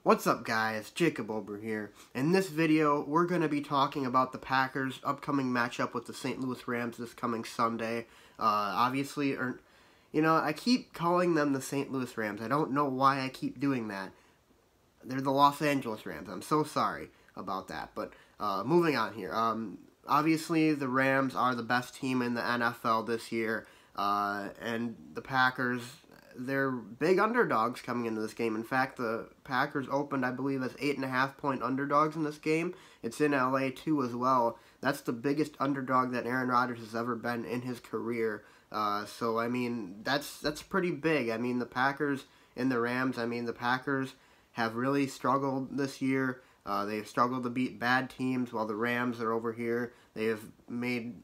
What's up guys, Jacob Ober here. In this video, we're going to be talking about the Packers' upcoming matchup with the St. Louis Rams this coming Sunday. I keep calling them the St. Louis Rams. I don't know why I keep doing that. They're the Los Angeles Rams. I'm so sorry about that. But moving on here. Obviously, the Rams are the best team in the NFL this year. And the Packers, they're big underdogs coming into this game. In fact, the Packers opened, I believe, as 8.5-point underdogs in this game. It's in LA too as well. That's the biggest underdog that Aaron Rodgers has ever been in his career. So I mean, that's pretty big. I mean, the Packers and the Rams. I mean, the Packers have really struggled this year. They've struggled to beat bad teams, while the Rams are over here. They have made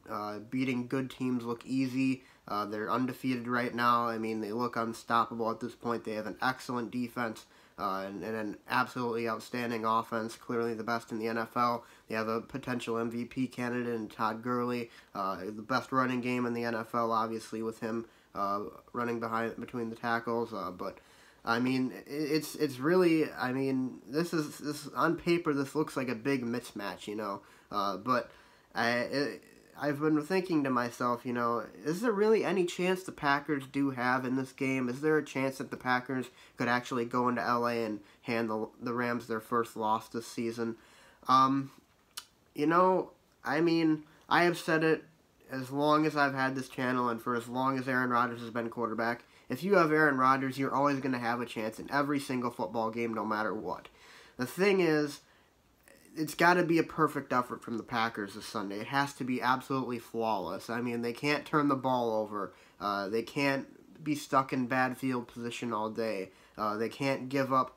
beating good teams look easy. They're undefeated right now. I mean, they look unstoppable at this point. They have an excellent defense and an absolutely outstanding offense, clearly the best in the NFL. They have a potential MVP candidate in Todd Gurley, the best running game in the NFL, obviously, with him running between the tackles. But I mean, it's really, I mean, this is on paper, this looks like a big mismatch, you know. But I've been thinking to myself, you know, is there really any chance the Packers do have in this game? Is there a chance that the Packers could actually go into LA and hand the Rams their first loss this season? You know, I mean, I have said it as long as I've had this channel and for as long as Aaron Rodgers has been quarterback. If you have Aaron Rodgers, you're always going to have a chance in every single football game, no matter what. The thing is, it's got to be a perfect effort from the Packers this Sunday. It has to be absolutely flawless. I mean, they can't turn the ball over. They can't be stuck in bad field position all day. They can't give up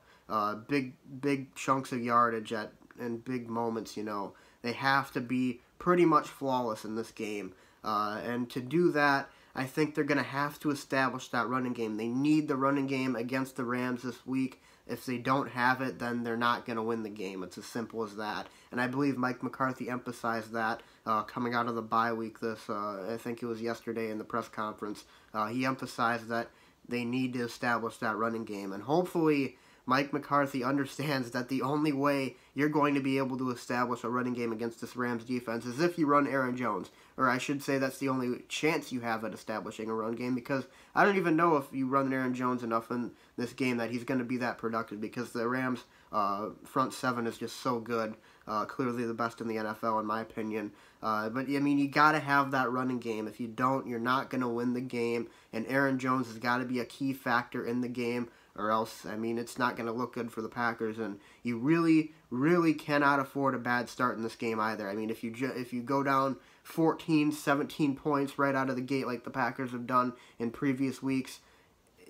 big chunks of yardage in big moments, you know. They have to be pretty much flawless in this game. And to do that, I think they're going to have to establish that running game. They need the running game against the Rams this week. If they don't have it, then they're not going to win the game. It's as simple as that. And I believe Mike McCarthy emphasized that coming out of the bye week. I think it was yesterday in the press conference. He emphasized that they need to establish that running game. And hopefully Mike McCarthy understands that the only way you're going to be able to establish a running game against this Rams defense is if you run Aaron Jones. Or I should say that's the only chance you have at establishing a run game, because I don't even know if you run Aaron Jones enough in this game that he's going to be that productive, because the Rams' front seven is just so good. Clearly the best in the NFL in my opinion. But I mean, you got to have that running game. If you don't, you're not going to win the game, and Aaron Jones has got to be a key factor in the game, or else, I mean, it's not going to look good for the Packers, and you really, really cannot afford a bad start in this game either. I mean, if you go down 14, 17 points right out of the gate like the Packers have done in previous weeks,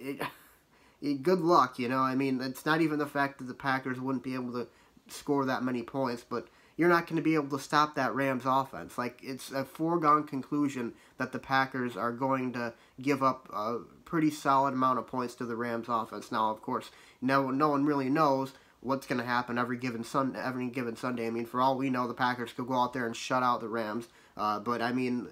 good luck, you know. I mean, it's not even the fact that the Packers wouldn't be able to score that many points, but you're not going to be able to stop that Rams offense. Like, it's a foregone conclusion that the Packers are going to give up a pretty solid amount of points to the Rams offense. Now, of course, no one really knows what's going to happen every given Sunday. I mean, for all we know, the Packers could go out there and shut out the Rams. But, I mean,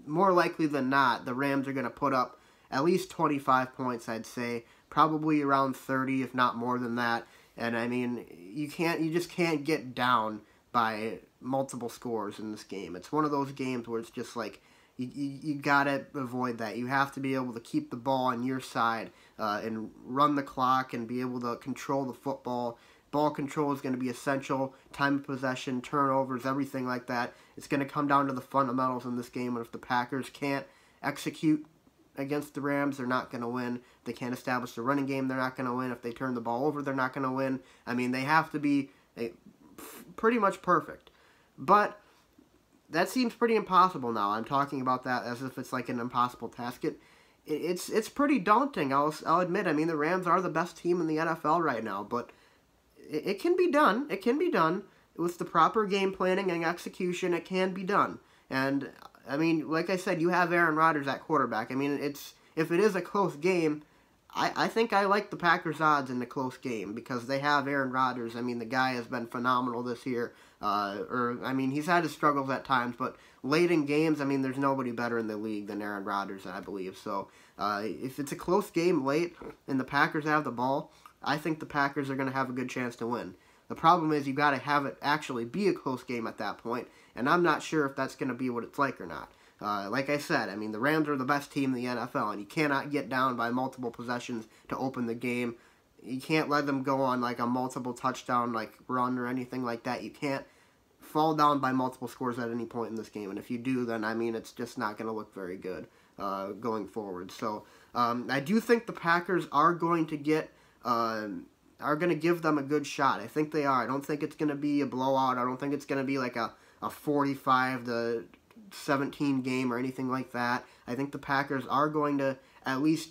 more likely than not, the Rams are going to put up at least 25 points, I'd say. Probably around 30, if not more than that. And, I mean, you just can't get down by multiple scores in this game. It's one of those games where it's just like, you gotta avoid that. You have to be able to keep the ball on your side and run the clock and be able to control the football. Ball control is going to be essential. Time of possession, turnovers, everything like that. It's going to come down to the fundamentals in this game, and if the Packers can't execute against the Rams, they're not going to win. If they can't establish the running game, they're not going to win. If they turn the ball over, they're not going to win. I mean, they have to be pretty much perfect. But that seems pretty impossible now. I'm talking about that as if it's like an impossible task. It's pretty daunting, I'll admit. I mean, the Rams are the best team in the NFL right now, but it can be done. It can be done. With the proper game planning and execution, it can be done. And, I mean, like I said, you have Aaron Rodgers at quarterback. I mean, if it is a close game, I think I like the Packers' odds in the close game because they have Aaron Rodgers. I mean, the guy has been phenomenal this year. I mean, he's had his struggles at times, but late in games, I mean, there's nobody better in the league than Aaron Rodgers, I believe. So, if it's a close game late and the Packers have the ball, I think the Packers are going to have a good chance to win. The problem is you got to have it actually be a close game at that point, and I'm not sure if that's going to be what it's like or not. Like I said, I mean, the Rams are the best team in the NFL, and you cannot get down by multiple possessions to open the game. You can't let them go on like a multiple touchdown like run or anything like that. You can't fall down by multiple scores at any point in this game, and if you do, then I mean it's just not going to look very good going forward. So I do think the Packers are going to give them a good shot. I think they are. I don't think it's going to be a blowout. I don't think it's going to be like a 45-17 game or anything like that. I think the Packers are going to at least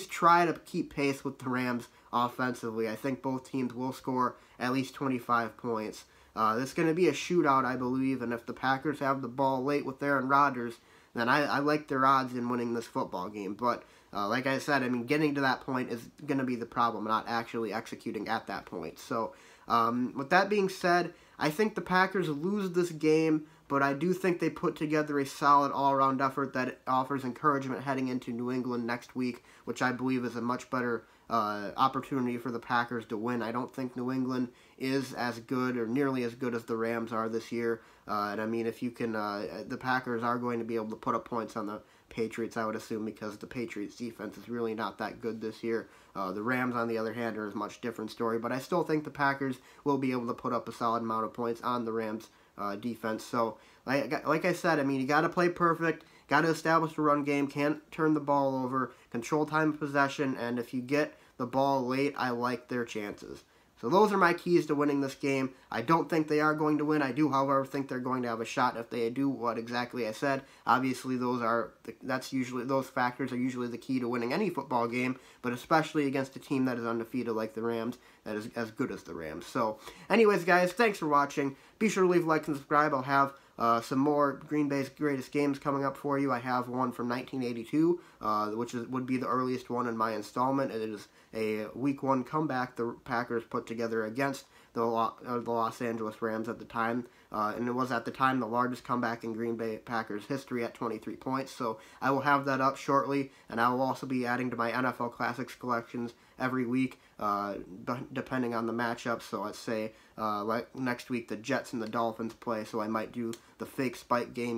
try to keep pace with the Rams offensively. I think both teams will score at least 25 points. This is going to be a shootout, I believe, and if the Packers have the ball late with Aaron Rodgers, then I like their odds in winning this football game. But like I said, I mean, getting to that point is going to be the problem, not actually executing at that point. So with that being said, I think the Packers lose this game, but I do think they put together a solid all-around effort that offers encouragement heading into New England next week, which I believe is a much better opportunity for the Packers to win. I don't think New England is as good or nearly as good as the Rams are this year. And I mean, if you can, the Packers are going to be able to put up points on the Patriots, I would assume, because the Patriots defense is really not that good this year. The Rams, on the other hand, are a much different story, but I still think the Packers will be able to put up a solid amount of points on the Rams defense. So, like I said, I mean, you got to play perfect, got to establish the run game, can't turn the ball over, control time of possession, and if you get the ball late, I like their chances. So those are my keys to winning this game. I don't think they are going to win. I do, however, think they're going to have a shot if they do what exactly I said. Obviously, those factors are usually the key to winning any football game, but especially against a team that is undefeated like the Rams, that is as good as the Rams. So, anyways, guys, thanks for watching. Be sure to leave a like and subscribe. I'll have some more Green Bay's greatest games coming up for you. I have one from 1982, which would be the earliest one in my installment. It is a Week 1 comeback the Packers put together against the Los Angeles Rams at the time, and it was at the time the largest comeback in Green Bay Packers history at 23 points. So I will have that up shortly, and I will also be adding to my NFL Classics collections every week, depending on the matchup. So let's say like next week the Jets and the Dolphins play, so I might do the fake spike game,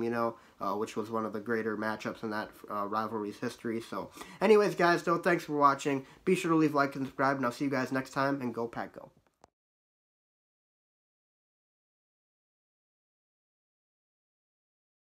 which was one of the greater matchups in that rivalry's history. So anyways, guys, thanks for watching. Be sure to leave a like and subscribe, and I'll see you guys next time, and go Pack Go.